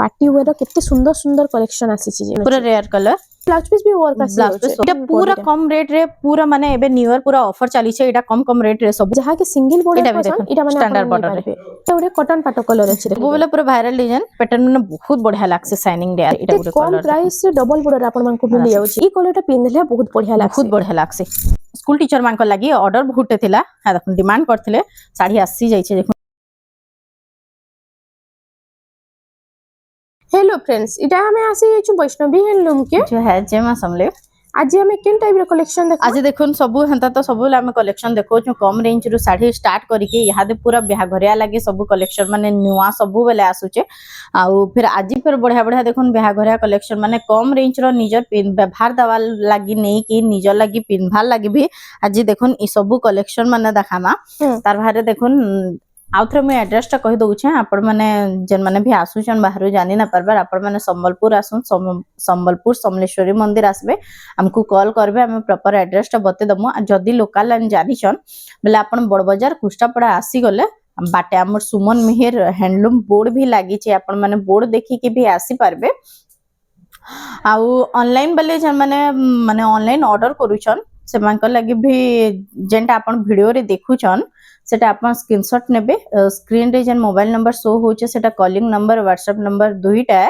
Party wear केते सुंदर सुंदर कलेक्शन आसी पूरा रेयर कलर ब्लाउज पीस भी वर्क आसी ब्लाउज पीस एटा पूरा कम रेट रे पूरा माने एबे न्यू ईयर पूरा ऑफर चली छे एटा कम कम रेट रे सब जहा के सिंगल बॉर्डर पसंद एटा माने स्टैंडर्ड बॉर्डर रे एटा कॉटन पाटो कलर अछि वो वाला पूरा वायरल डिजाइन पैटर्न में बहुत बढ़िया लागसे शाइनिंग रे एटा गुटे कलर कम प्राइस से डबल बॉर्डर आपन मन को मिल जाउछि ई कलर टा पिनले बहुत बढ़िया लागसे बहुत बढ़िया लागसे स्कूल टीचर मान को लागि ऑर्डर बहुत थिला हा देखो डिमांड करथिले साड़ी आसी जाई छे देखो। हेलो फ्रेंड्स इटा हमें आसी छु वैष्णवी हैंडलूम के जो है जेमा समले आज हमें केन टाइप रे कलेक्शन देखो आज देखुन सब हंता तो सब हम कलेक्शन देखो छु कम रेंज रु साड़ी स्टार्ट करके यहाँ दे पूरा बिहा घरिया लागे सब कलेक्शन माने नुवा सब बेले आसुचे आ फिर आज फिर बढ़िया बढ़िया देखुन बिहा घरिया कलेक्शन माने कम रेंज रो निजर व्यवहार दवा लागी नहीं कि निजर लागी पिनभार लागी भी आज देखुन ई सब कलेक्शन माने देखामा तार बाहर देखुन आउ थे मुझे एड्रेस टा कही दउछे आपण माने जन माने भी आसुचन बाहर जानी ना परबार आपण माने संबलपुर आसुन संबलपुर समलेश्वरी मंदिर आसबे हमको कॉल करबे हम प्रॉपर एड्रेस टा बते दमु जदी लोकल लाइन जानिछन बेले आपण बड़ बाजार कुष्टापड़ा आसी गले बाटे हमर सुमन मेहर हैंडलूम बोर्ड भी लागी छे आपण माने बोर्ड देखि के भी आसी परबे आउ ऑनलाइन बेले जन माने माने ऑनलाइन ऑर्डर करूछन से मानक लागि भी जेंटा आपण वीडियो रे देखुछन सेटा आपण स्क्रीनशॉट नेबे स्क्रीन रे जन मोबाइल नंबर शो होचे सेटा कॉलिंग नंबर व्हाट्सएप नंबर दुईटा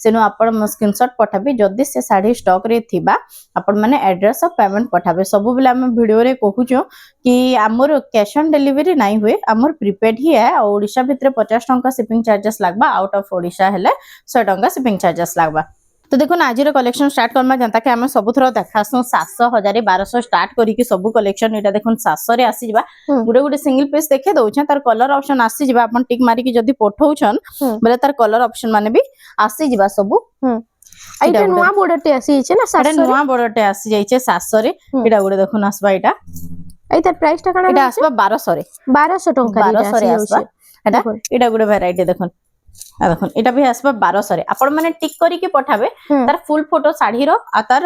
सेनु आपण स्क्रीनशॉट पठाबे जदी से साड़ी स्टॉक रे थिबा आपण माने एड्रेस ऑफ पेमेंट पठाबे सब बेला हम वीडियो रे कहूचो कि हमर कैश ऑन डिलीवरी नाही हुए हमर प्रीपेड ही है ओडिशा भितरे 50 टंका शिपिंग चार्जेस लागबा आउट ऑफ ओडिशा हेले 100 टंका शिपिंग चार्जेस लागबा। तो देखो आज कलेक्शन स्टार्ट करमा जनता के आम सब थर देखासु 700 1000 1200 स्टार्ट करिक सब कलेक्शन एटा देखो 700 रे आसी जिबा गुडे गुडे सिंगल पीस देखे दउछ तार कलर ऑप्शन आसी जिबा अपन टिक मारी के जदी पठौछन बेले तार कलर ऑप्शन माने भी आसी जिबा सब एटा नवा बॉर्डर टे आसी छै ना 700 नवा बॉर्डर टे आसी जाई छै 700 रे एटा गुडे देखो आसबा एटा एटा प्राइस टा काना एटा आसबा 1200 रे 1200 टंका 1200 रे आसबा एटा गुडे वैरायटी देखो देखो एटा भी आसबा 1200 रे आपण माने टिक करी के पठाबे तार फुल फोटो साड़ी रो आ तार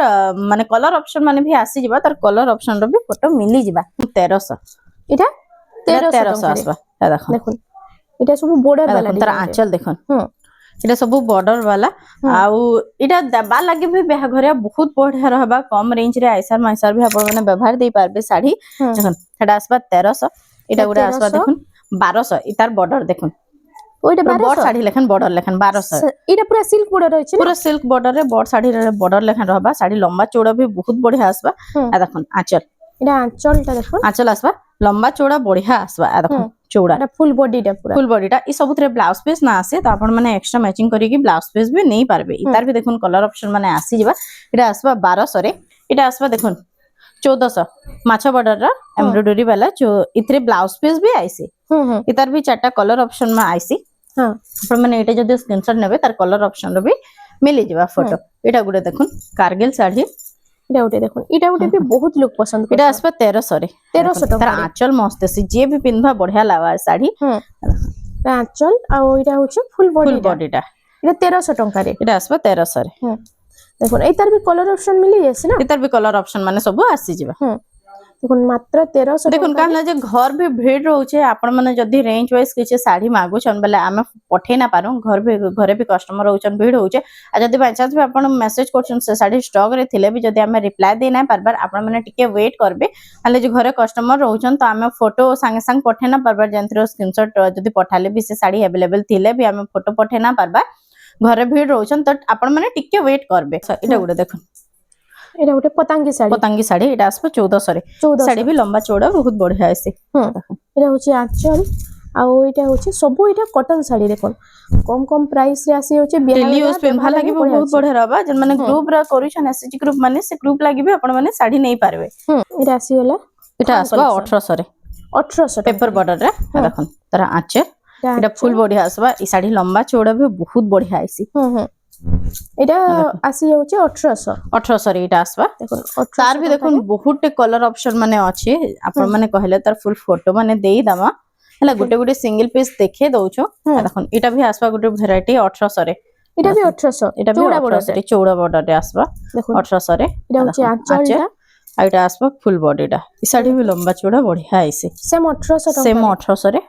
माने कलर ऑप्शन माने भी आसी जिबा तार कलर ऑप्शन रो भी फोटो मिली जिबा 1300 एटा 1300 आसबा देखो देखो एटा सब बॉर्डर वाला तार आंचल देखो एटा सब बॉर्डर वाला आउ एटा दबा लागे भी बेहा घरिया बहुत बढ़िया रहबा कम रेंज रे आइसर माइसर भी आपण माने व्यवहार दे पारबे साड़ी देखो एटा आसबा 1300 एटा गुडा आसबा देखो 1200 इ तार बॉर्डर देखो ओइटा बॉर्डर साड़ी लेखन बॉर्डर लेखन 1200 एटा पूरा सिल्क बॉर्डर रहै छै पूरा सिल्क बॉर्डर रे बॉर्डर साड़ी रे बॉर्डर लेखन रहबा साड़ी लंबा चौड़ा भी बहुत बढ़िया आसबा आ देखन आंचल एटा आंचल ता देखो आंचल आसबा लंबा चौड़ा बढ़िया आसबा आ देखन चौड़ा एटा फुल बॉडी टा ई सब थरे ब्लाउज पीस ना आसे त आपण माने एक्स्ट्रा मैचिंग करी के ब्लाउज पीस भी नहीं पारबे इतार भी देखन कलर ऑप्शन माने आसी जिबा एटा आसबा 1200 रे एटा आसबा देखन 1400 माछा बॉर्डर रा एम्ब्रॉयडरी वाला जो इतरे ब्लाउज पीस भी आइसे इतार भी चारटा कलर ऑप्शन में आइसी हां आपण माने एटा जदी स्क्रीनशॉट नेबे तार कलर ऑप्शन रो भी मिली जिबा फोटो एटा गुडे देखुन कारगिल साड़ी एटा उटे देखुन एटा उटे भी बहुत लोग पसंद एटा आसबा 1300 रे 1300 तार आंचल मस्त से जे भी पिनभा बढ़िया लावा साड़ी आंचल आ एटा होचे फुल बॉडीटा एटा 1300 टंका रे एटा आसबा 1300 रे देखुन एतार भी कलर ऑप्शन मिली जेसे ना एतार भी कलर ऑप्शन माने सब आसी जिबा देखुन मात्र 1300 देखुन काना जे घर भी भीड़ रहउछे आपण माने जदी रेंज वाइज किछ साड़ी मागु छन बेले आमे पठे ना पारू घरे भी कस्टमर रहउछन भीड़ होउछे आ जदी बाय चांस भी आपण मेसेज करछन से साड़ी स्टॉक रे थिले भी जदी आमे रिप्लाई दे ना परबार आपण माने टिके वेट करबे हाले जे घरे कस्टमर रहउछन तो आमे फोटो संगे संग पठे ना परबार जंत्र स्क्रीनशॉट जदी पठाले भी से साड़ी अवेलेबल थिले भी आमे फोटो पठे ना परबार घरे भीड़ रहउछन तो आपण माने टिके वेट करबे एटा गुडे देखुन एटा उटे पतंगी साड़ी एटा आसबा 1400 रे साड़ी भी लंबा चौड़ा बहुत बढ़िया आसे एटा होची आंचल आ एटा होची सब एटा कॉटन साड़ी देखो कम कम प्राइस रे आसी होची डेली यूज पे भा लागि बहुत बढ़िया रहबा जन माने ग्रुप रा करूछन एसएच ग्रुप माने से ग्रुप लागि भी आपण माने साड़ी नहीं पारबे एटा आसी होला एटा आसबा 1800 रे 1800 पेपर बॉर्डर रे देखन तारा आंचल एटा फुल बढ़िया आसबा ई साड़ी लंबा चौड़ा भी बहुत बढ़िया आसी एटा आसी होचे 1800 रे एटा आसबा देखो तार भी देखो बहुत कलर ऑप्शन माने अछि आपण माने कहले तार फुल फोटो माने देई दमा हला गुटे गुटे सिंगल पीस देखे दउछो देखो एटा भी आसबा गुटे वैरायटी 1800 रे एटा भी 1800 एटा भी चौड़ा बॉर्डर रे आसबा 1800 रे एटा होचे आंचल आइटा आसबा फुल बॉडीटा ई साड़ी भी लंबा चौड़ा बढ़िया आइसे सेम 1800 रे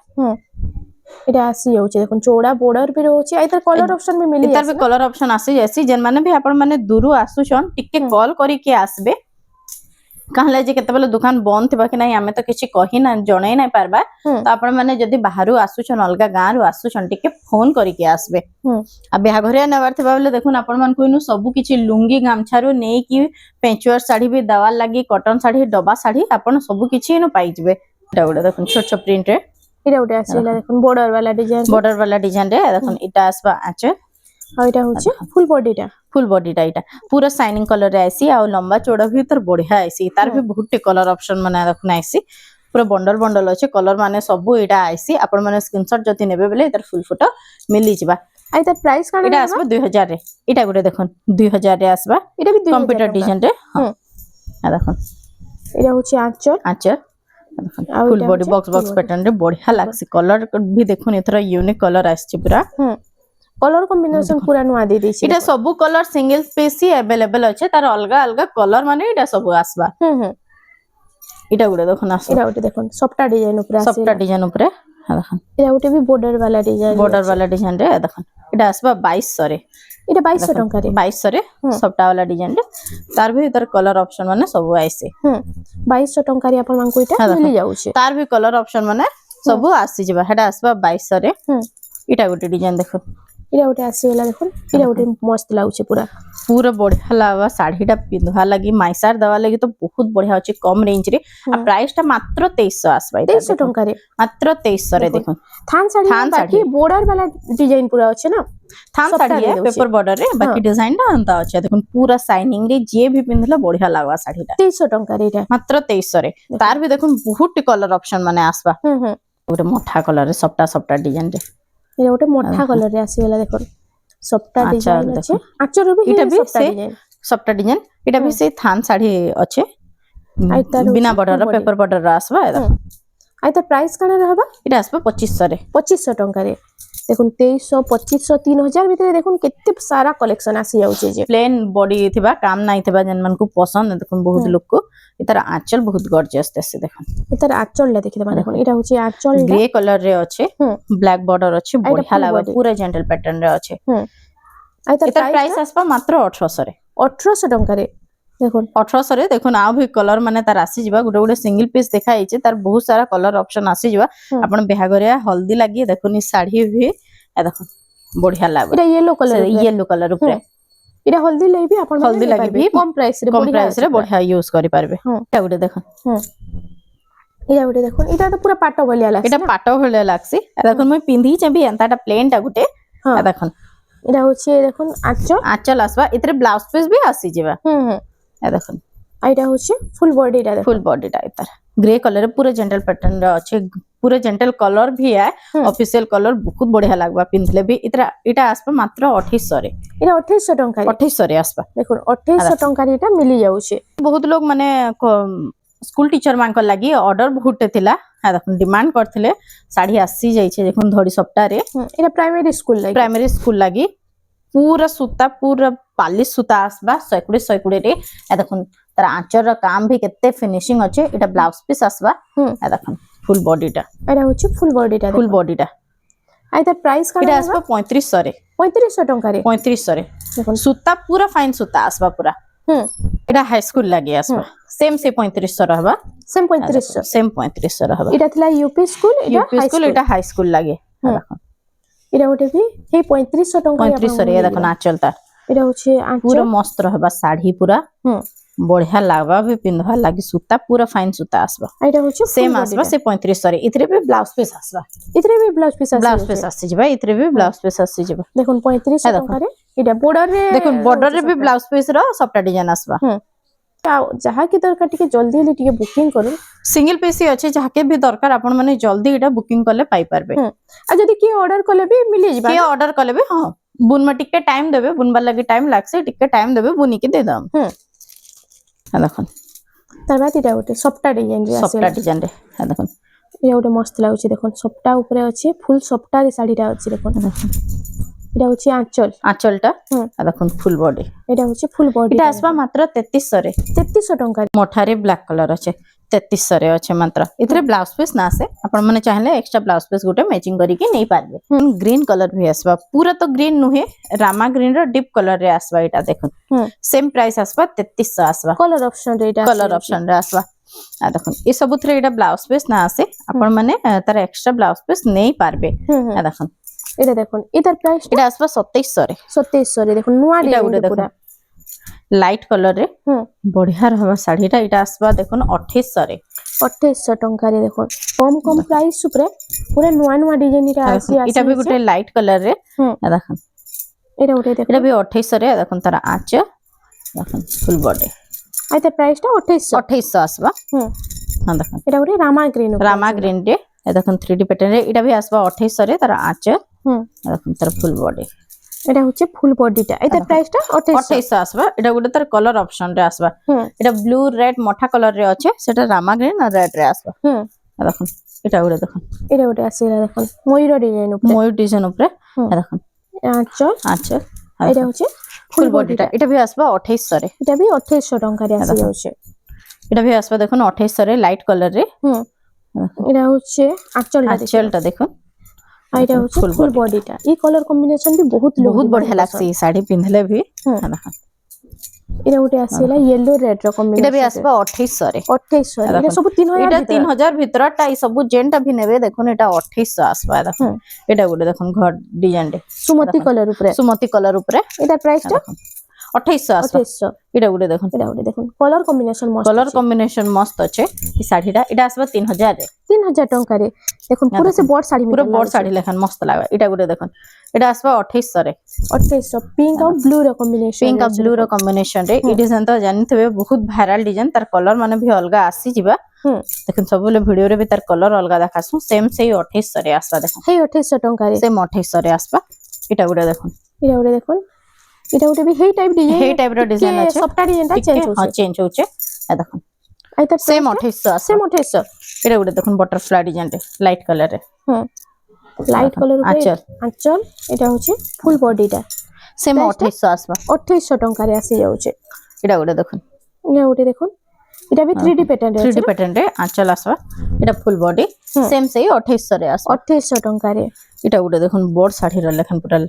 এটা আসি যাଉଛି দেখুন চौड़ा বর্ডর भी রହୁଛି আই তার কলর অপশন भी মিলি इतार भी कलर ऑप्शन आसी जासी जेन माने भी आपण माने दूरु आसुछन टिके कॉल करी के आसबे कहले जे केतेबेले दुकान बंद थिबा कि नाही आमे तो किछि कहि ना जणै नै पारबा तो आपण माने जदी बाहरु आसुछन अलगा गां रु आसुछन टिके फोन करी के आसबे आ बिहा घरिया नेबार थिबा बेले देखुन आपण मान कोइनु सब किछि लुंगी गामछारु नै कि पेंचुअर साड़ी भी दवाल लागी कॉटन साड़ी डबा साड़ी आपण सब किछि नु पाई जबे एटा उडा देखुन छोट छोट प्रिंट रे এটা ওটা আসিলা দেখুন বর্ডার वाला डिजाइन रे देखुन इटा आसबा आचे আর এটা হচ্ছে ফুল বডিটা फुल बॉडीटा इटा पूरा शाइनिंग कलर रे आइसी आ लंबा चौड़ा भी तर बढ़िया आइसी तार भी बहुत कलर ऑप्शन माने देखुन आइसी पूरा बंडल बंडल अछि कलर माने सब इटा आइसी आपण माने स्क्रीनशॉट जति नेबे बेले इतर फुल फोटो मिली जिबा আই তার প্রাইস কানা इटा आसबा 2000 रे इटा गुटे देखुन 2000 रे आसबा এটা भी 2000 कंप्यूटर डिजाइन रे हां आ देखुन এটা হচ্ছে আঁচল आचर फुल बॉडी बॉक्स पैटर्न रे बढ़िया लागसी कलर भी देखुन एथरा यूनिक कलर आछि पूरा कलर कॉम्बिनेशन पूरा नुआ दे दैछि इटा सब कलर सिंगल पीस ही अवेलेबल अछि तार अलगा अलगा कलर माने इटा सब आसबा इटा गुडे देखुन आस এটা ওটা দেখুন সবটা ডিজাইন উপরে আছে सबटा डिजाइन ऊपर देखुन এটা ওটা भी बॉर्डर वाला डिजाइन रे देखुन इटा आसबा 2200 रे এটা 2200 টাকা রে 2200 रे सबटा वाला डिजाइन रे तार भी इधर कलर ऑप्शन माने सब आइसे 2200 টাকা রে আপন मानको इटा मिली जाउछे तार भी कलर ऑप्शन माने सब आसी जबा हेडा आसबा 2200 रे इटा गुटे डिजाइन देखुन এটা ওটা আসিলা দেখুন এটা ওটা মস্ত লাগুছে পুরা पूरा बढ़िया लागबा साड़ीटा पिंधवा लगी माइसार दवा लगी तो बहुत बढ़िया अछि कम रेंज रे आ प्राइस टा मात्र 2300 आसबा 2300 টাকা रे मात्र 2300 रे देखुन थान साड़ी बाकी बॉर्डर वाला डिजाइन पूरा अछि ना थान साड़ी है पेपर बॉर्डर रे बाकी डिजाइन टा अंता अछि देखुन पूरा शाइनिंग रे जे भी पिंधला बढ़िया लागबा साड़ीटा 2300 টাকা रे এটা मात्र 2300 रे तार भी देखुन बहुत कलर ऑप्शन माने आसबा पूरा मोठा कलर रे सबटा डिजाइन रे এটা ওটা মোটা কালার রে আসিলা দেখুন সবটা ডিজাইন আছে আচর भी এটা भी সবটা से ডিজাइन सबटा डिजाइन এটা भी से थान साड़ी আছে बिना बॉर्डर पेपर बॉर्डर आसबा আই তার প্রাইস কানা रहबा এটা আসবে 2500 রে 2500 টাকা রে দেখুন 2300 2500 3000 ভিতরে দেখুন কেতে সারা কালেকশন আসি যাଉଛି যে प्लेन बॉडी थिबा काम नाही थिबा जन मन को पसंद देखुन बहुत लोग को इतर आंचल बहुत गॉर्जियस देसे देखुन এটার আঁচলটা দেখি দেবা দেখুন এটা হচ্ছে আঁচল ग्रे कलर रे আছে ब्लैक बॉर्डर আছে बढ़िया लागबा पूरा जेंटल पैटर्न रे আছে আই তার इतर प्राइस आसबा मात्र 1800 रे 1800 টাকা রে দেখুন 1800 रे देखुन आ भी कलर माने तार आसी जिबा गुटे गुटे सिंगल पीस देखा आइचे तार बहुत सारा कलर ऑप्शन आसी जिबा आपण बेहागरिया हल्दी लागि देखुन ई साड़ी भी ए देखुन बढ़िया लागबा এটা येलो कलर ऊपर এটা হলদি লইবি আপন हल्दी लागि भी কম প্রাইস রে बढ़िया यूज करि पारबे এটা गुटे देखुन এটা ওটা দেখুন এটা তো পুরা পাটো বলিয়া লাগছে এটা পাটো ভলে লাগছি দেখুন মই পিন্ধি চেবি এন্তাটা প্লেনটা গুটে দেখুন এটা হচ্ছে দেখুন আঁচল আসবা এতরে ব্লাউজ পিস भी आसी जिबा দেখুন এটা হচ্ছে ফুল বডিটা দেখুন फुल बॉडीटा इतर ग्रे कलर पूरा जेंटल पैटर्न रे আছে पूरा जेंटल कलर भी है ऑफिशियल कलर बहुत बढ़िया लागबा पिंधले भी इतरा इटा आसबा मात्र 2800 रे এটা 2800 টাকা 2800 रे आसबा দেখুন 2800 টাকা রে এটা মিলি যাଉଛି बहुत लोग माने स्कूल टीचर मान को लागि ऑर्डर बहुत थिला हा देखुन डिमांड करथिले साड़ी आसी जाई छे देखुन धड़ी सप्ताह रे এটা प्राइमरी स्कूल लागि पूरा सूता पूरा पालिश सूता आसबा 120 रे ए देखुन तार आंचर रा काम भी केते फिनिशिंग अछि एटा ब्लाउज पीस आसबा ए देखुन फुल बॉडीटा এটা হচ্ছে ফুল বডিটা আই তার প্রাইস কানা এটা আসবা 3500 রে 3500 টাকা রে 3500 রে দেখুন सूता पूरा फाइन सूता आसबा पूरा এটা हाई स्कूल लागि आसबा सेम से 3500 रहबा सेम 3500 सेम 3500 रहबा এটা থিলা यूपी स्कूल এটা हाई स्कूल लागि দেখুন এটা ওটা भी এই 3500 টাকা 3500 রে দেখুন आंचलता এটা হচ্ছে আঁচল पूरा मस्त रहबा साड़ी पूरा बढ़िया लागबा भी पिंधवा लागि सूता पूरा फाइन सूता आसबा এটা হচ্ছে सेम आसबा से 3500 रे इतरे भी ब्लाउज पीस आसबा इतरे भी ब्लाउज पीस आसी जिबा इतरे भी ब्लाउज पीस आसी जिबा দেখুন 3500 টাকা রে এটা বর্ডর রে দেখুন बॉर्डर रे भी ब्लाउज पीस रो सबटा डिजाइन आसबा जहा की दरकार टिके जल्दी हेली टिके बुकिंग करू सिंगल पीस ही अछि जहाके भी दरकार आपण माने जल्दी एटा बुकिंग करले पाई पारबे आ जदी की ऑर्डर करले भी मिली जिबा के ऑर्डर करले भी हां बुनमा टिके टाइम देबे बुनबा लागि टाइम लागसे टिके टाइम देबे बुनी के दे दम देखुन तार बाद इटा ओटे सप्टा डिजाइन रे सबटा डिजाइन रे देखुन ये ओटे मस्त लागुची देखुन सप्टा ऊपरे अछि फुल सप्टा रे साड़ीटा अछि देखुन এটা হচ্ছে আঁচলটা দেখুন ফুল বডি এটা হচ্ছে ফুল বডি এটা আসবা মাত্র 3300 রে 3300 টাকা মোঠারে ব্ল্যাক কালার আছে 3300 रे अछि मात्र इतरे ब्लाउज पीस ना से आपण माने चाहले एक्स्ट्रा ब्लाउज पीस गुटे मैचिंग करी के नै पारबे ग्रीन कलर भी आसबा पूरा तो ग्रीन नुहे रामा ग्रीन रो डीप कलर रे आसबा एटा देखन सेम प्राइस आसबा 3300 आसबा कलर ऑप्शन रे एटा कलर ऑप्शन रे आसबा आ देखन ए सब थरे एटा ब्लाउज पीस ना आसे आपण माने तार एक्स्ट्रा ब्लाउज पीस नै पारबे आ देखन एटा देखन इधर प्राइस एटा आसबा 2700 रे 2700 रे देखन नुआ डिजाइन पूरा लाइट कलर रे बढ़िया रहबा साड़ीटा एटा आसबा देखन 2800 रे 2800 टंका रे देखो कम प्राइस ऊपर पूरा नुआ नुआ डिजाइन इटा आसी एटा भी गुटे लाइट कलर रे देखन एटा उठे देखो एटा भी 2800 रे देखन तारा आंच देखन फुल बॉडी आइते प्राइस टा 2800 आसबा हां देखन एटा उठे रामा ग्रीन रे ए देखन 3D पैटर्न रे एटा भी आसबा 2800 रे तारा आंच देखन तारा फुल बॉडी एटा होचे फुल बॉडीटा एटा प्राइस टा 2800 आसबा एटा गुटे तार कलर ऑप्शन रे आसबा एटा ब्लू रेड मोठा कलर रे अछि सेटा रामा ग्रीन और रेड रे आसबा देखन एटा गुटे देखन एटा गुटे आसीला देखन मयूर डिजाइन ऊपर देखन आंच एटा होचे फुल बॉडीटा एटा भी आसबा 2800 रे एटा भी 2800 टंका रे आसी जाउछे एटा भी आसबा देखन 2800 रे लाइट कलर रे एटा होचे आंचलटा देखन आइटा होचे फुल बॉडीटा ई कलर कॉम्बिनेशन भी बहुत बढ़िया लागसी साड़ी पिंधले भी देखन एटा उठे आसीला येलो रेड रो कॉम्बिनेशन एटा भी आसबा 2800 रे 2800 एटा सब 3000 एटा 3000 भितरटा ई सब जेंटा भी नेबे देखन एटा 2800 आसबा देखन एटा गुटे देखन घर डिजाइन रे सुमति कलर ऊपर एटा प्राइस टा 2800 आसबा एटा गुटे देखन कलर कॉम्बिनेशन मस्त अच्छे ई साड़ीटा एटा आसबा 3000 रे 3000 टंका रे देखन पूरा से बॉड साड़ी पूरा बॉड साड़ी लेखन मस्त लागबा एटा गुटे देखन एटा आसबा 2800 रे 2800 पिंक और ब्लू रो कॉम्बिनेशन रे ई डिजाइन तो जानिथबे बहुत वायरल डिजाइन तार कलर माने भी अलगा आसी जिबा देखन सबले वीडियो रे भी तार कलर अलगा देखासु सेम सेही 2800 रे आसबा देखन हे 2800 टंका रे सेम 2800 रे आसबा एटा गुटे देखन एटा उठे भी हे टाइप रो डिजाइन अच्छे सबटा डिजाइन ता चेंज होचे आ देखन आइता सेम 2800 एटा गुटे देखन बटरफ्लाई डिजाइन रे लाइट कलर रे लाइट कलर आंचल एटा होचे फुल बॉडीटा सेम 2800 आसबा 2800 टंका रे आसी जाउचे एटा गुटे देखन एटा भी 3D पैटर्न रे आंचल आसबा एटा फुल बॉडी सेम सही 2800 रे आसबा 2800 टंका रे एटा गुटे देखन बोर्ड साड़ी रो लेखन पूरा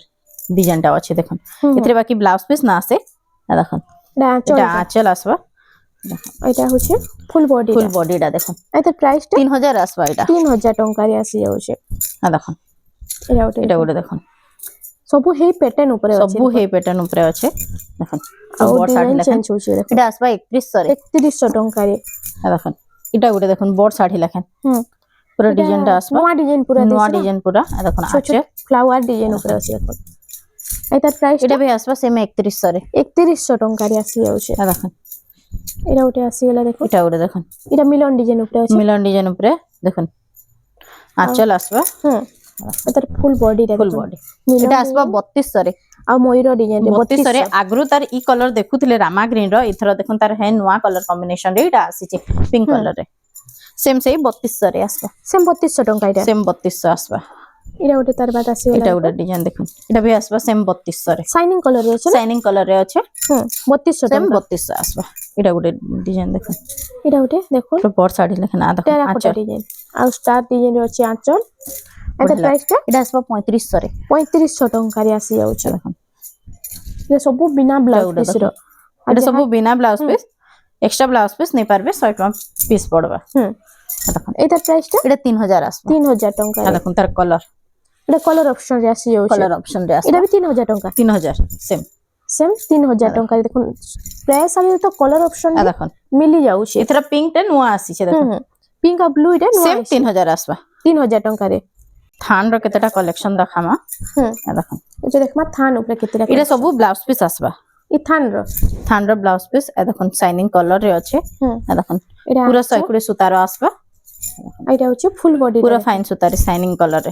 डिजाइन टा अछि देखन इतरे बाकी ब्लाउज पीस ना आसे देखन एटा आंचल आसबा एटा होचे फुल बॉडी डा देखन एटा प्राइस 3000 आसबा एटा 3000 टंका रे आसी जाउचे देखन एटा गुटे देखन सबु हे पैटर्न ऊपर अछि देखन बोर्ड साड़ी लेखन चेंज होचे एटा आसबा 3100 टंका रे देखन एटा गुटे देखन बोर्ड साड़ी लेखन पूरा डिजाइन टा आसबा नवा डिजाइन पूरा देखन आछे फ्लावर डिजाइन ऊपर अछि देखन एटा प्राइस एटा भी आसबा सेम 3100 रे 3100 टंका रे आसी जाउचे देखन एटा उठे आसी गेला देखो एटा गुटे देखन एटा मिलन डिजाइन ऊपर देखन आंचल आसबा एतर फुल बॉडी एटा आसबा 3200 रे आ मयूर डिजाइन रे 3200 रे आगरु तार ई कलर देखुथिले रामा ग्रीन रो इथरो देखन तार है नवा कलर कॉम्बिनेशन रे एटा आसी पिंक कलर रे सेम सही 3200 रे आसबा सेम 3200 टंका एटा सेम 3200 आसबा एटा उठे तार बात आसी एटा गुटे डिजाइन देखन एटा भी आसबा सेम 3200 रे शाइनिंग कलर रे अछि 3200 सेम 3200 आसबा एटा गुटे डिजाइन देखन एटा उठे देखो तो बोर्ड साड़ी लेखन आ देखन आंचल डिजाइन आ स्टार डिजाइन रे अछि आंचल एटा प्राइस टा एटा आसबा 3500 रे 3500 टंका रे आसी जाउछ देखन ये सब बिना ब्लाउज पीस रो एटा सब बिना blouse piece extra blouse piece नै पारबे 100 टका पीस पड़बा देखन एटा प्राइस टा एटा 3000 आसबा 3000 टंका आ देखन तार कलर एटा कलर ऑप्शन रे आसी जाउछ एटा भी 3000 टंका 3000 सेम 3000 टंका रे देखन प्राय सारी तो कलर ऑप्शन आ देखन मिली जाउछ इतरा पिंक टे नुआ आसी छे देखन पिंक और ब्लू इटा सेम 3000 आसबा 3000 टंका रे थान रो केतेटा कलेक्शन दखामा आ देखन एटा देखमा थान ऊपर केतेटा एटा सब ब्लाउज पीस आसबा ई थान रो ब्लाउज पीस आ देखन शाइनिंग कलर रे अच्छे आ देखन पूरा सैकुड़े सुतार आसबा एटा होचे फुल बॉडी पूरा फाइन सुतार शाइनिंग कलर रे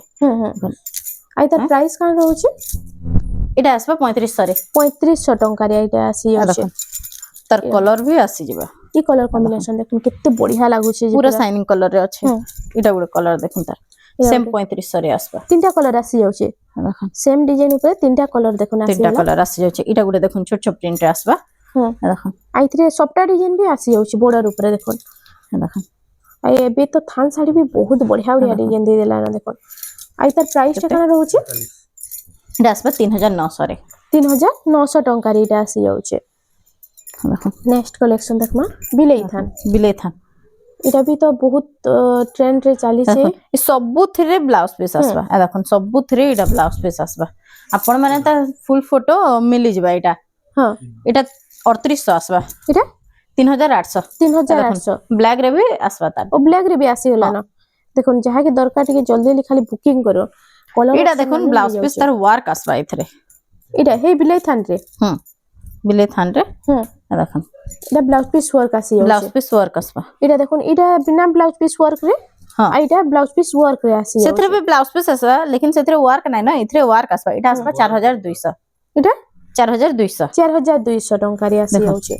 आई तार प्राइस कान रहउचे एटा आसबा 3500 रे 3500 टंका रे एटा आसी जाउचे तार कलर भी आसी जिबा ई कलर कॉम्बिनेशन देखन केते बढ़िया लागुचे पूरा शाइनिंग कलर रे अच्छे एटा गुड कलर देखन तार सेम 3500 रे आसबा तीनटा कलर आसी जाउचे देखन सेम डिजाइन ऊपर तीनटा कलर देखन आसी तीनटा कलर आसी जाउचे एटा गुड देखन छोट छोट प्रिंट रे आसबा देखन आइथरे सबटा डिजाइन भी आसी जाउचे बॉर्डर ऊपर देखन आ एबे तो थान साड़ी भी बहुत बढ़िया बढ़िया डिजाइन दे देला ना देखो आई तार प्राइस टा कना रहउचे एटा आसबा 3900 रे 3900 टंका रे इटा आसी जाउचे देखो नेक्स्ट कलेक्शन देखमा बिलेई थान बिले था इटा भी तो बहुत ट्रेंड रे चाली छे ए सबु थिरे ब्लाउज पीस आसबा आ देखो सबु थिरे इटा ब्लाउज पीस आसबा आपण माने ता फुल फोटो मिली जबा इटा हां इटा 3800 आसबा इटा 3800 3800 ब्लैक रे भी आसबा तार ओ ब्लैक रे भी आसी होला ना देखो जहा के दरकार टिके जल्दी खाली बुकिंग करो कलर इटा देखो ब्लाउज पीस तार वर्क आसबा इथरे इटा हे बिलेई थान रे बिले थान रे आ देखो इटा ब्लाउज पीस वर्क आसी जाउचे ब्लाउज पीस वर्क आसबा इटा देखो इटा बिना ब्लाउज पीस वर्क रे हां आइटा ब्लाउज पीस वर्क रे आसी सेथरे भी ब्लाउज पीस आसबा लेकिन सेथरे वर्क नै ना इथरे वर्क आसबा इटा आसबा 4200 इटा 4200 4200 टंका रे आसी देखो। जाउचे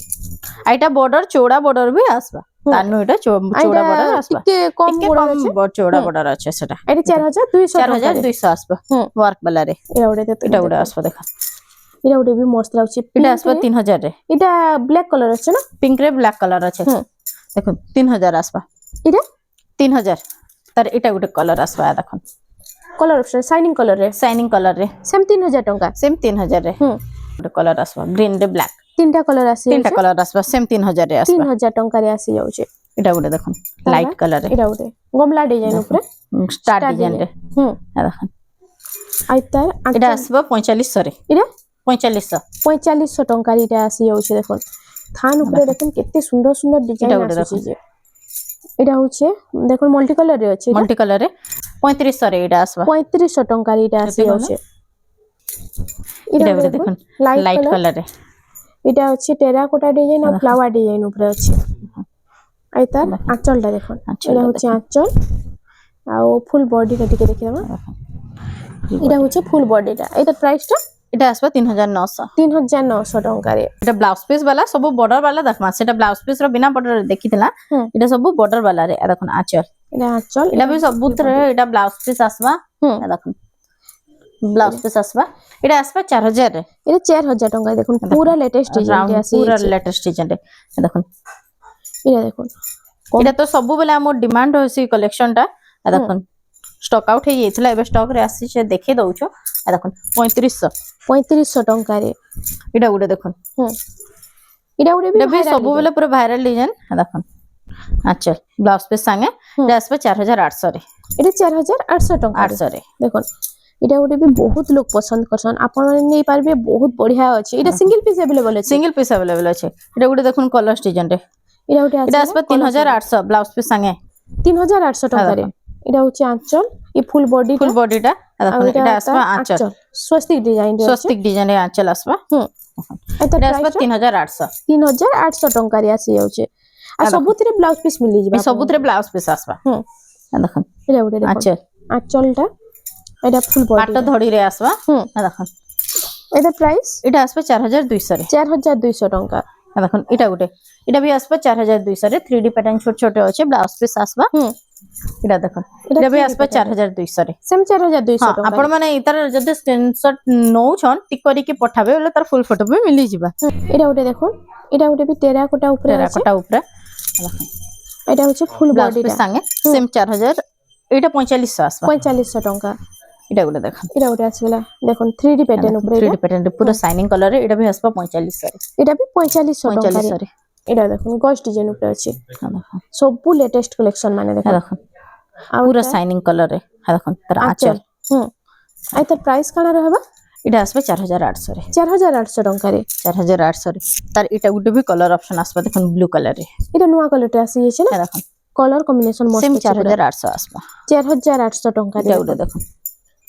आइटा बॉर्डर चौड़ा बॉर्डर भी आसबा तानु इटा चौड़ा बॉर्डर आसबा के कम बॉर्डर कम चौड़ा बॉर्डर अच्छे सेटा एटा 4200 4200 आसबा वर्क वाला रे एटा उडे ते इटा उडा आसबा देखा इटा उडे भी मस्त लाउचे इटा आसबा 3000 रे इटा ब्लैक कलर अछि ना पिंक रे ब्लैक कलर अच्छे देखो 3000 आसबा इटा 3000 तार इटा गुटे कलर आसबा देखो कलर ऑप्शन शाइनिंग कलर रे शाइनिंग कलर रे सेम 3000 टंका सेम 3000 रे गुटे कलर आसबा ग्रीन रे ब्लैक तीनटा कलर आसी तीनटा कलर आसबा सेम 3000 रे आसबा 3000 टंका रे आसी जाउचे इटा गुटे देखो लाइट कलर रे इटा उडे गमला डिजाइन ऊपर स्टार डिजाइन रे आ देखो आई तार इटा आसबा 4500 रे इटा 4500 टंका रे इटा आसी जाउचे देखो थान ऊपर देखो केते सुंदर सुंदर डिजाइन आसी जे इटा होचे देखो मल्टी कलर रे अछि मल्टी कलर रे 3500 रे इटा आसबा 3500 टंका रे इटा आसी जाउचे इटा गुटे देखो लाइट कलर रे इटा अछि टेराकोटा डिजाइन और फ्लावर डिजाइन ऊपर अछि आई तार आंचल टा देखो इटा होचे आंचल आ फुल बॉडी का टिके देखिबा इटा होचे फुल बॉडी टा एटा प्राइस टा इटा आसबा 3900 टंका रे इटा ब्लाउज पीस वाला सब बॉर्डर वाला देखमा सेटा ब्लाउज पीस रो बिना बॉर्डर देखितला इटा सब बॉर्डर वाला रे देखो आंचल इटा आंचल इटा भी सब रे इटा ब्लाउज पीस आसबा देखो ब्लाउज पीस आसबा इटा आसबा 4000 रे इटा 4000 टंका देखो पूरा लेटेस्ट डिजाइन आसी पूरा लेटेस्ट डिजाइन रे देखो इटा देखो इटा तो सब बेला हमर डिमांड होसी कलेक्शन टा देखो स्टॉक आउट हे येथला एबे स्टॉक रे आसी से देखे दउछो देखो 3500 टंका रे इटा गुटे देखो इटा गुटे भी सब बेला पूरा वायरल डिजाइन देखो अच्छा ब्लाउज पीस संगे इटा आसबा 4800 रे इटा 4800 टंका 800 रे देखो इटा गुटे भी बहुत लोग पसंद करसन आपण माने नै पारबे बहुत बढ़िया अछि इटा सिंगल पीस अवेलेबल अछि सिंगल पीस अवेलेबल अछि इटा गुटे देखो कलर डिजाइन रे इटा गुटे इटा आसबा 3800 ब्लाउज पीस संगे 3800 टंका रे इटा होची आंचल ई फुल बॉडी टा देखो इटा आसबा आंचल स्वस्तिक डिजाइन रे आंचल आसबा एटा आसबा 3800 टंका रे आसी जाउचे आ सबुतरे ब्लाउज पीस मिली जिबा सबुतरे ब्लाउज पीस आसबा देखो इटा गुटे देखो आंचल टा एटा फुल बॉडी पाट धड़ी रे आसबा देखो एटा प्राइस इटा आसबा 4200 रे 4200 टंका देखो इटा गुटे इटा भी आसबा 4200 रे 3D पैटर्न छोटे छोटे अछि ब्लाउज पीस आसबा इटा देखो इटा भी आसबा 4200 रे सेम 4200 टंका आपण माने इतार जदि स्क्रीनशॉट नौ छन टिक करी के पठाबे बोले तार फुल फोटो भी मिली जिबा इटा गुटे देखो इटा गुटे भी टेराकोटा ऊपर टेराकोटा ऊपर देखो इटा होचे फुल बॉडी टा संगे सेम 4000 इटा 4500 आसबा 4500 टंका इटा गुटे देखो इटा गुटे आसीला देखो 3D पैटर्न ऊपर 3D पैटर्न रे पूरा शाइनिंग कलर रे इटा भी आसबा 4500 रे इटा भी 4500 टंका रे इटा देखो गॉस डिजाइन ऊपर अछि सब लेटेस्ट कलेक्शन माने देखो पूरा शाइनिंग कलर रे देखो तार आंचल आई तार प्राइस काना रहबा इटा आसबा 4800 रे 4800 टंका रे 4800 रे तार इटा गुटे भी कलर ऑप्शन आसबा देखो ब्लू कलर रे इटा नुवा कलर टे आसी छै ना देखो कलर कॉम्बिनेशन मस्त सेम 4800 आसबा 4800 टंका रे गुटे देखो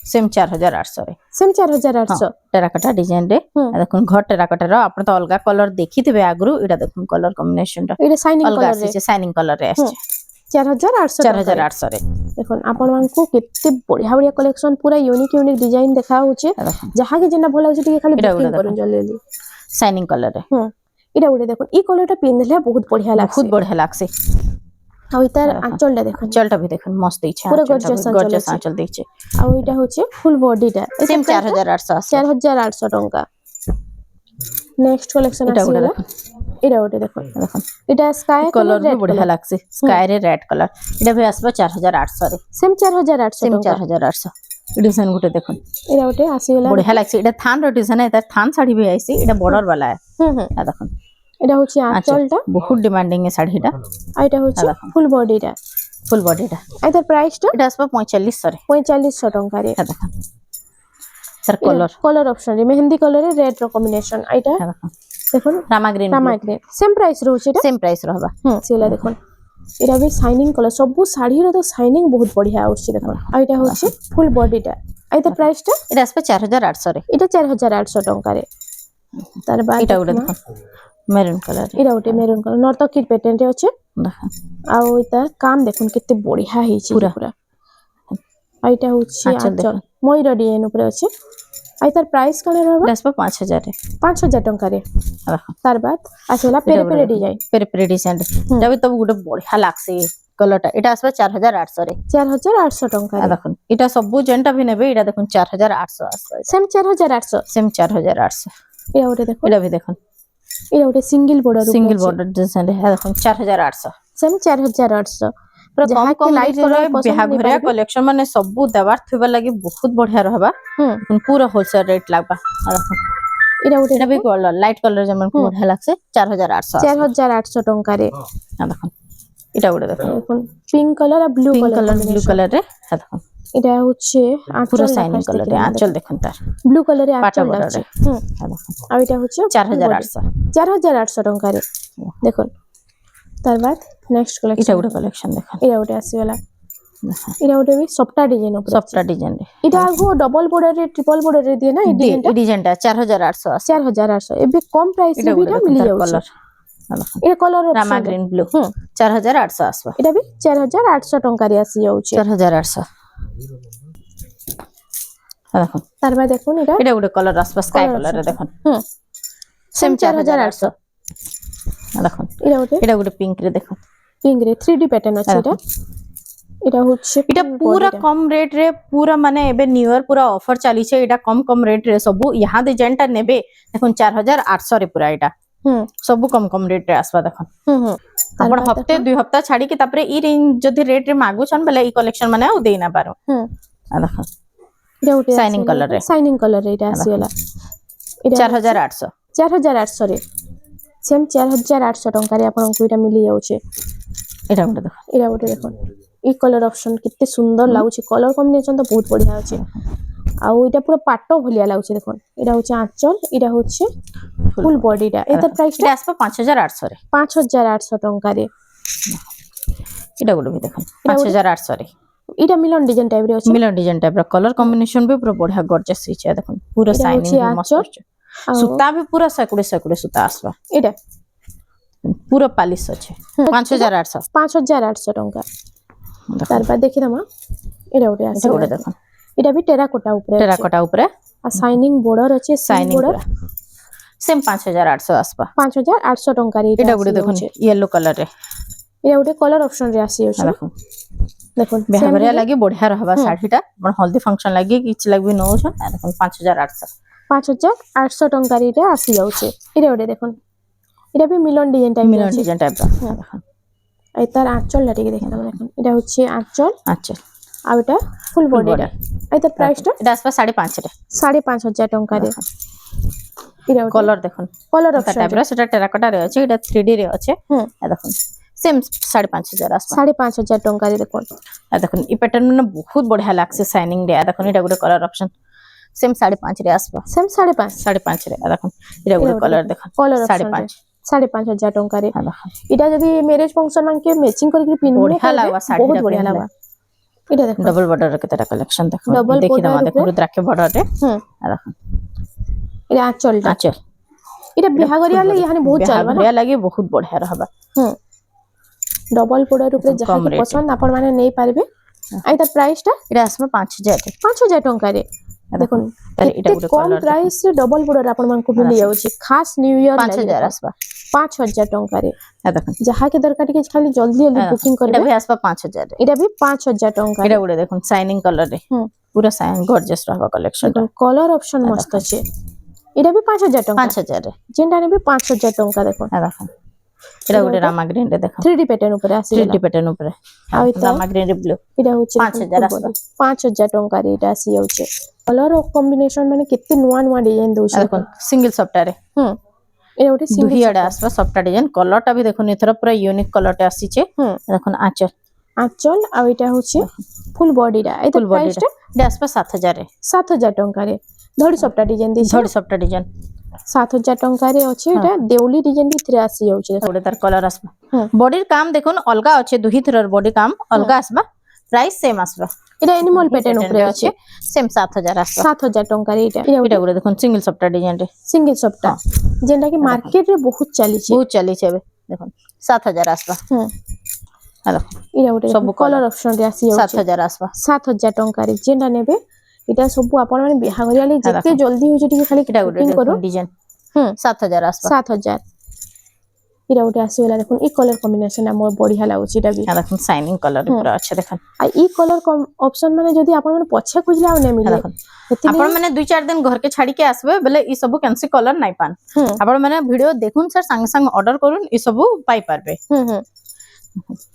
सेम 4800 रे सेम 4800 टेराकोटा डिजाइन रे देखो घर टेराकोटा रो आपण तो अलगा कलर देखिथिबे आगरु इटा देखो कलर कॉम्बिनेशन रो इटा शाइनिंग अलगा कलर रे से शाइनिंग कलर रे आछे 4800 रे देखो आपण मानकू केते बढ़िया बढ़िया कलेक्शन पूरा यूनिक डिजाइन देखा होचे जहा के जेना भलो होचे खाली बुकिंग करूं जल्दी शाइनिंग कलर रे इटा गुटे देखो ई कलरटा पिनले बहुत बढ़िया लागसे बहुत बढ़िया लागसे आ इतार आंचलटा देखो आंचलटा भी देखो मस्त इच्छा पूरा गॉर्जियस आंचल देखछे आ इटा होचे फुल बॉडीटा सेम 4800 4800 टंका नेक्स्ट कलेक्शन आसीला ଏଇଟା ଗୋଟେ ଦେଖୁନ୍ ଦେଖୁନ୍ ଏଇଟା ସ୍କାଏ कलर भी बढ़िया लागसी स्काई रे रेड कलर एटा भी आसबा 4800 रे सेम 4800 सेम ଟଙ୍କା 4800 डिजाइन गुटे देखुन ଏଇଟା ଗୋଟେ ଆସିଗଲା बढ़िया लागसी एटा थान रो डिजाइन है तार थान साड़ी भी आइसी एटा बॉर्डर वाला है आ देखुन ଏଇଟା ହଉଛି ଆଞ୍ଚଲଟା बहुत डिमांडिंग है साड़ीटा ଆଉ ଏଇଟା ହଉଛି ଫୁଲ ବଡିଟା फुल बॉडीटा ଆଉ ତାର ପ୍ରାଇସଟା एटा आसबा 4500 रे 4500 ଟଙ୍କାରେ आ देखुन सर कलर कलर ऑप्शन रे मेहंदी कलर रे रेड रो कॉम्बिनेशन आइटा आ देखुन देखुन रामा ग्रीन सेम प्राइस रहउछि एटा सेम प्राइस रहबा सिला देखुन एटा भी शाइनिंग कलर सब साड़ी रो तो शाइनिंग बहुत बढ़िया आउछि देखुन आ एटा होछि फुल बॉडीटा आई त प्राइसटा एटा आसबा 4800 रे एटा 4800 टंका रे तार बाद एटा गुटे देखुन मेरून कलर एटा उटे मेरून कलर नर्तकी पैटर्न रे अछि देखुन आ इता काम देखुन केते बढ़िया हेछि पूरा आ एटा होछि आचल मयूर डिजाइन ऊपर अछि आ तार प्राइस कने रहबा आसबा 5000 रे 5000 टंका रे देखुन तार बाद आसेला पेरे पेरे डिजाइन पेरे डिजाइन जब तब गुटे बढ़िया लागसी कलरटा एटा आसबा 4800 रे 4800 टंका रे देखुन एटा सब जेंटा भी नेबे एटा देखुन 4800 आसबा सेम 4800 सेम 4800 एटा उटे देखो एटा भी देखुन एटा उटे सिंगल बॉर्डर डिजाइन है देखुन 4800 सेम 4800 कम कम लाइट कलर बिहा घरिया कलेक्शन माने सब देवार थुबा लागि बहुत बढ़िया रहबा पूरा होलसेल रेट लागबा एटा उटे एटा भी कलर लाइट कलर जमन को बढ़िया लागसे 4800 टंका रे आ देखुन एटा उटे देखुन पिंक कलर और ब्लू कलर रे आ देखुन एटा होचे पूरा शाइनिंग कलर रे आंचल देखुन तार ब्लू कलर रे पाटा आंचल बॉर्डर लागছে आ देखुन आ एटा होचे 4800 टंका रे देखुन तार बाद नेक्स्ट एटा कलेक्शन उटे कलेक्शन देखुन एटा उटे आसीगला एटा उटे भी सफ्टा डिजाइन ऊपर सफ्टा डिजाइन रे एटा आगो डबल बॉर्डर रे ट्रिपल बॉर्डर रे दिए ना ए डिजाइन डिजाइनटा 4800 4800 एबे कम प्राइस रे भी मिल जाउ कलर ए कलर रामा ग्रीन ब्लू 4800 आसबा एटा भी 4800 टंका रे आसी जाउ 4800 देखुन तार बाद देखुन एटा एटा गुटे कलर आसबा स्काई कलर रे देखुन सेम 4800 देखुन एटा गुटे पिंक रे देखुन पिंक रे 3D पैटर्न अछि एटा एटा होचे एटा पूरा कम रेट रे पूरा माने एबे न्यू ईयर पूरा ऑफर चली छे एटा कम रेट रे सब यहां डिजाइन टा नेबे देखुन 4800 रे पूरा एटा सब कम रेट रे आसबा देखुन आपण हफ्ते 2 हफ्ता छाडी के तापरे ई रेंज जदी रेट रे मागु छन भले ई कलेक्शन माने दे ना पारो आ देखुन एटा उटे शाइनिंग कलर रे एटा आसीगला 4800 रे सेम 4800 टंका रे आपन को एटा मिली जाउ छे एटा उटे देखो ई कलर ऑप्शन कितने सुंदर लागु छे कलर कॉम्बिनेशन तो बहुत बढ़िया अछि आ एटा पूरा पाटो भलिया लागु छे देखो एटा होचे आंचल एटा होचे फुल बॉडीटा एटा प्राइस एटा आसपा 5800 रे 5800 टंका रे एटा गुटे भी देखो 5800 रे एटा मिलन डिजाइन टाइप रे अछि मिलन डिजाइन टाइप रो कलर कॉम्बिनेशन भी पूरा बढ़िया गॉर्जियस छै देखो पूरा शाइनिंग मस्त सूता भी पूरा सकुड़े सूता आसबा एटा पूरा पालिश अछि 5800 टंका तार बाद देखि दमा एटा उटे आसी एटा देखो एटा भी टेराकोटा ऊपर आ शाइनिंग बॉर्डर अछि शाइनिंग बॉर्डर सेम 5800 आसबा 5800 टंका रे एटा गुटे देखो येलो कलर रे एटा उटे कलर ऑप्शन रे आसी अछि देखो बेहबरिया लागि बढ़िया रहबा साड़ीटा अपन हल्दी फंक्शन लागि किछ लागबी न होछ देखो 5800 टंका रे आसी जाउ छे एटा उटे देखो एटा भी मिलन डिजाइन टाइप देखो ए तार आंचल लाटी के देखना देखो एटा होचे आंचल आ एटा फुल बॉडी ए तार प्राइस टा एटा आसपा 5.5 रे 5500 टंका रे एटा कलर देखो कलर ऑप्शन टाइप रे सेटा टेराकोटा रे अछि एटा 3D रे अछि आ देखो सेम 5500 आसपा 5500 टंका रे देखो आ देखो ई पैटर्न में बहुत बढ़िया लागसे शाइनिंग रे आ देखो एटा गुटे कलर ऑप्शन सेम 5.5 रे आसपा सेम 5.5 रे आ देखो एटा गुटे कलर देखो 5.5 टंका रे इटा जदी मैरिज फंक्शन मन के मैचिंग करके पिनबो बढ़िया लागबा साड़ी बहुत बढ़िया लागबा इटा देखो डबल बॉर्डर के तेरा कलेक्शन देखो देखि दमा देखो रुद्राक्ष बॉर्डर रे आ देखो इटा आंचल इटा बिहागरिया ले यानी बहुत चलबा ना बिहागरिया लागि बहुत बढ़िया रहबा डबल बॉर्डर ऊपर जहां के पसंद आपण माने नै पारबे आई त प्राइस टा इटा आसमा 5000 टंका रे देखो इटा कम प्राइस रे डबल बॉर्डर आपण मन को मिल जाउ छी खास न्यू ईयर 5000 आसबा 5000 टंका रे आ देखो जहां के दरकार के खाली जल्दी बुकिंग करबे इटा भी आसबा 5000 रे इटा भी 5000 टंका इटा गुडे देखो शाइनिंग कलर रे पूरा शाइन गॉर्जियस रहबा कलेक्शन कलर ऑप्शन मस्त छे এটা भी 5000 टंका 5000 रे जेनटा नेबे 5000 टंका देखो देखो এটা গোটে রামা গ্রিন রে দেখো 3D पैटर्न ऊपर आसी 3D पैटर्न উপরে ଆଉ ଏଇଟା রামা গ্রিন রে ব্লু এটা হচ্ছে 5000 আসবা 5000 टंका रे এটা আসি যাচ্ছে कलर कॉम्बिनेशन माने केते नुआ नुआ डिजाइन दउछ देखो सिंगल सफ्टा रे এটা ওটা সিঙ্গেল দুহিয়াডা আসবা সফটা ডিজাইন কলরটা भी দেখুন এথর পুরা ইউনিক কলরটা আসিছে দেখুন আঁচল আঁচল আর এটা হচ্ছে ফুল বডিটা এটা ফুল বডিটা প্রাইসটা এটা আসবা 7000 রে 7000 टंका रे ধড়ি সফটা ডিজাইন দিছে ধড়ি সফটা ডিজাইন 7000 टंका रे আছে এটা দেউলি ডিজাইন ভিতরে আসি যাচ্ছে ওটা তার কলর আসবা বডির কাম দেখুন অলগা আছে দুহি থরর বডি কাম অলগা আসবা প্রাইস সেম আসবা এটা এনিমল প্যাটার্ন উপরে আছে সেম 7000 আসবা 7000 टंका रे এটা এটা গুলো দেখুন সিঙ্গেল সফটা ডিজাইন রে সিঙ্গেল সফটা যেটা কি মার্কেট রে বহুত চালিছে বহুত চালিছে হবে দেখুন 7000 আসবা হ্যালো এটা ওটা সব কলর অপশন রে আসি যাচ্ছে 7000 আসবা 7000 टंका रे যেটা নেবে এটা সব আপন মানে বিহাগরিয়া লে যেতে জলদি হইছে টিকে খালি এটা গুলো বুকিং করো দেখুন ডিজাইন 7000 আসবা 7000 এটা ওটা আসি গলা দেখুন এই কলর কম্বিনেশন আমার বঢ়িয়া লাগুছে এটা भी দেখুন শাইনিং কলর পুরো আছে দেখুন আর এই কলর অপশন মানে যদি আপন মানে পছে খুঁজলে আর নাই মিলে দেখুন আপন মানে 2-4 दिन घर के छाड़ी के आसबे बेले ई सब कैंसी कलर নাই পান আপন মানে ভিডিও দেখুন স্যার সঙ্গে সঙ্গে অর্ডার করুন ই सब পাই পারবে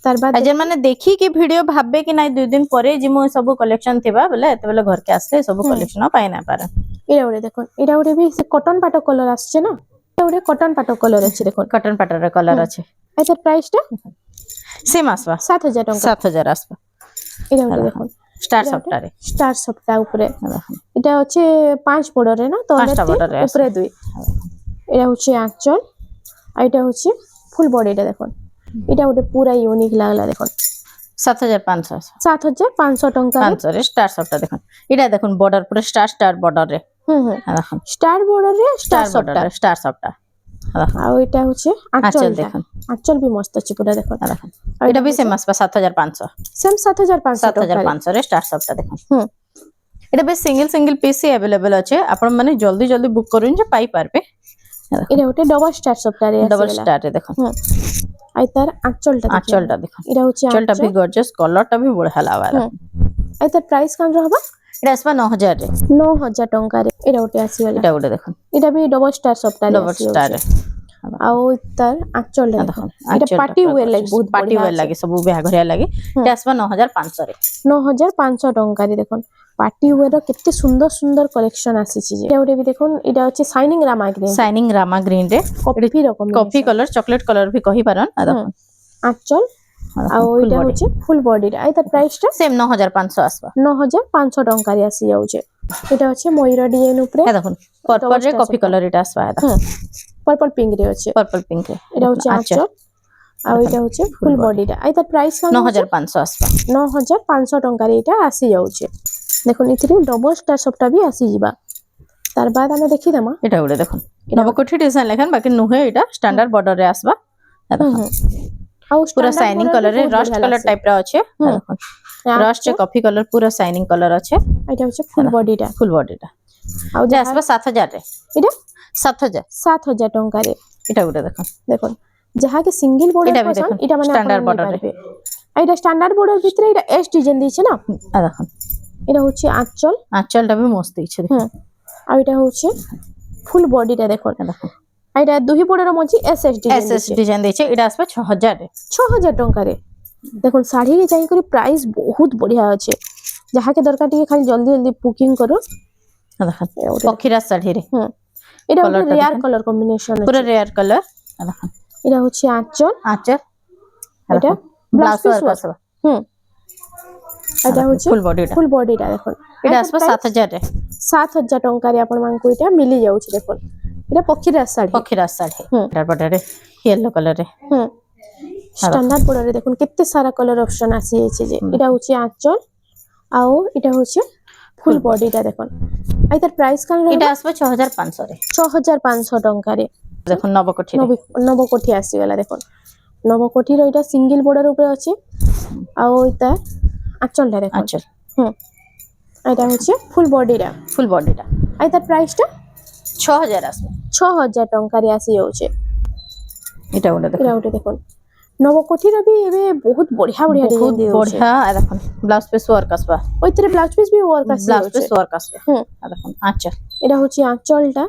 তার বাদ আজ মানে দেখি কি ভিডিও ভাববে কি নাই 2 दिन পরে জিমো सब कलेक्शन थिबा बेले এতে বেলে घर के আসলে सब कलेक्शन পাই না পারে এটা ওরে দেখুন এটা ওরে भी কটন পাটো কলর আসছে না এটা ওরে কটন পাটো কলর আছে দেখুন কটন পাটর কলর আছে এটা প্রাইসটা সেম আসবা 7000 টাকা 7000 আসবা এটা ওরে দেখুন স্টার সফটারে স্টার সফটা উপরে এটা হচ্ছে 5 বর্ডারে না তো উপরে 2 এটা হচ্ছে আঁচল আর এটা হচ্ছে ফুল বডিটা দেখুন এটা ওটা পুরা ইউনিক লাগলা দেখুন 7500 7500 টাকা 500 রে স্টার সফটা দেখুন এটা দেখুন বর্ডার পুরো স্টার স্টার বর্ডার রে দেখুন স্টার বর্ডারে স্টার সফটা স্টার সফটা আর এটা হচ্ছে আঁচল দেখুন আঁচল भी मस्त আছে পুরা দেখুন দেখুন এটা भी সেম আসবা 7500 সেম 7500 7500 রে স্টার সফটা দেখুন এটা বেশ সিঙ্গেল সিঙ্গেল পিস अवेलेबल আছে আপন মানে জলদি জলদি বুক করুন যে পাই পারবে এটা ওটা ডবল স্টার সফটা রে ডবল স্টার রে দেখুন আর তার আঁচলটা দেখুন এটা হচ্ছে আঁচলটা भी গর্জিয়াস কলরটা भी বড় হালাওয়া আর তার প্রাইস কান রহবা এটা আসবা 9000 রে 9000 টাকা রে এটা ওটা আসিওলা এটা ওটা দেখুন এটা भी ডবল স্টার সফটা রে ডবল স্টার রে ଆଉ ତାର ଆଞ୍ଚଳଟା ଦେଖୁন এটা পার্টি ওয়্যার লাগি বহুত পার্টি ওয়্যার লাগি সব বিহাঘরিয়া লাগি এটা আসবা 9500 রে 9500 টাকা রে দেখুন পার্টি ওয়্যার কেতে সুন্দর সুন্দর কালেকশন আসিছি যে এটা भी দেখুন এটা হচ্ছে শাইনিং রামা গ্রিন রে কফি রকম কফি কালার চকলেট কালার भी কহি পারন দেখুন আঁচল আর এটা হচ্ছে ফুল বডিটা এই তার প্রাইসটা সেম 9500 আসবা 9500 টাকা রে আসি যাচ্ছে এটা হচ্ছে ময়ূর ডিজাইন উপরে দেখুন পার্পল রে কফি কালার এটা আসবা पर्पल पिंक रे আছে পার্পল পিঙ্ক রে এটা হচ্ছে আঁচল আর এটা হচ্ছে ফুল বডিটা এই তার প্রাইস 9500 আসবা 9500 টাকা রে এটা আসি যাচ্ছে দেখুন ইতিরে ডবল স্টার সবটা भी আসি ଯିବା তার বাদ আমরা দেখি দেমা এটা ওরে দেখুন নবকোঠি ডিজাইন লেখান বাকি নুহে এটা স্ট্যান্ডার্ড বর্ডার রে আসবা আর পুরা শাইনিং কালার রে রাস্ট কালার টাইপ রা আছে দেখুন রাস্ট কফি কালার পুরা শাইনিং কালার আছে এটা হচ্ছে ফুল বডিটা আর যে আসবা 7000 রে এটা 7000 টাকা রে এটা ওটা দেখুন যাহা কি সিঙ্গেল বর্ডার পছন্দ এটা মানে স্ট্যান্ডার্ড বর্ডার রে এটা স্ট্যান্ডার্ড বর্ডার ভিতরে এটা এস ডিজাইন দিয়েছে না দেখুন এটা হচ্ছে আঁচলটা भी মস্ত দিয়েছে দেখুন আর এটা হচ্ছে ফুল বডিটা দেখুন আর এটা দুহি বর্ডার মধ্যে এস ডিজাইন দিয়েছে এটা আসবে 6000 রে 6000 টাকা রে দেখুন শাড়ি রে যাই করে প্রাইস বহুত বঢ়িয়া আছে যাহাকে দরকার টিকে খালি জলদি জলদি বুকিং করো দেখুন পখিরা শাড়ি রে এটা রেয়ার কালার কম্বিনেশন পুরো রেয়ার কালার দেখুন এটা হচ্ছে আঁচল এটা ব্লাউজ ওয়ার্ক এটা হচ্ছে ফুল বডিটা দেখুন এটা আসবে 7000 রে 7000 টাকা রে আপন মানকু এটা মিলি যাଉଛି দেখুন এটা পখিরা শাড়ি তারপরে ইয়েলো কালার রে স্ট্যান্ডার্ড বর্ডারে দেখুন কেতে সারা কালার অপশন আসি আছে যে এটা হচ্ছে আঁচল আর এটা হচ্ছে ফুল বডিটা দেখুন আর তার প্রাইস কান এটা আসবে 6500 রে 6500 টাকা রে দেখুন নবকোঠি আসি গলা দেখুন নবকোঠির এটা সিঙ্গেল বর্ডার উপরে আছে আর এটা আঁচলটা দেখুন এটা হচ্ছে ফুল বডিটা আর তার প্রাইসটা 6000 আসবে 6000 টাকা রে আসি যাচ্ছে এটা ওটা দেখুন নবকোঠির भी এবে বহুত বঢ়িয়া ডিজাইন দিয়েছে বঢ়িয়া দেখুন ব্লাউজ পিস ওয়ার্ক আসবা ওইতরে ব্লাউজ পিস भी ওয়ার্ক আসছে দেখুন আচ্ছা এটা হচ্ছে আঁচলটা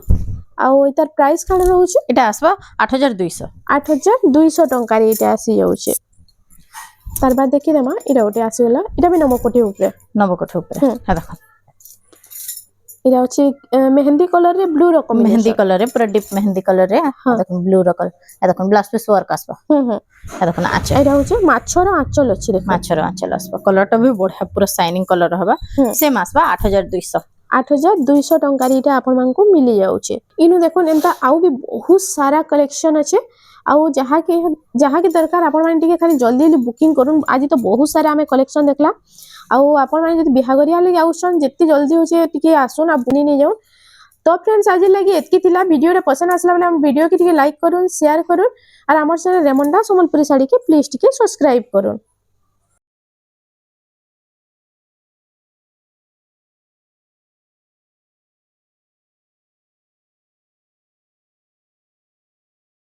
ଆଉ ଏତାର ପ୍ରାଇସ୍ କାଣା ରହୁଛି এটা আসবা 8200 8200 ଟଙ୍କାରେ ଏଇଟା ଆସି ଯାଉଛି ତାର ବାଦ ଦେଖିଦେମା ଏଇଟା ଗୋଟେ ଆସିଗଲା ଏଇଟା ବି ନମକୋଟି ଉପରେ নবকোঠ উপরে হ্যাঁ দেখো এটা হচ্ছে মেহেন্দি কালারে ব্লু র মেহেন্দি কম্বিনেশন কলর রে পুরা ডিপ মেহেন্দি কলর রে হ্যাঁ। দেখুন ব্লু র কলর দেখুন ব্লাউজ পিস ওয়ার্ক আসবা হুম হুম দেখুন আচ্ছা এটা হচ্ছে মাছর আঁচল আছে দেখুন মাছর আঁচল আসবা কলরটা ବି বঢ়িয়া পুরা শাইনিং কলর হবা হুম। সেম আসবা 8200 8200 ଟଙ୍କାରେ ଏଇଟା ଆପଣମାନଙ୍କୁ ମିଳି ଯାଉଛି ଇନୁ ଦେଖୁନ ଏନ୍ତା ଆଉ ବି ବହୁତ ସାରା କଲେକ୍ସନ ଅଛି ଆଉ ଯାହାକି ଦରକାର ଆପଣମାନେ ଟିକେ ଖାଲି ଜଲ୍ଦି ଜଲ୍ଦି ବୁକିଂ କରୁନ୍ ଆଜି ତ ବହୁତ ସାରା ଆମେ କଲେକ୍ସନ ଦେଖିଲା ଆଉ ଆପଣମାନେ ଯଦି ବିହାଘରିଆ ଲାଗି ଆଉଛନ୍ ଯେତେ ଜଲ୍ଦି ହଉଛି ଟିକେ ଆସୁନ୍ ଆଉ ବୁନି ନେଇଯାଉନ୍ तो फ्रेंड्स आज लगी एतकी थिला वीडियो रे पसंद आसला बेले हम वीडियो के लाइक करूँ शेयर करूँ और आमर चैनल रेमंडा संबलपुरी साड़ी के प्लीज टिके सब्सक्राइब करूँ।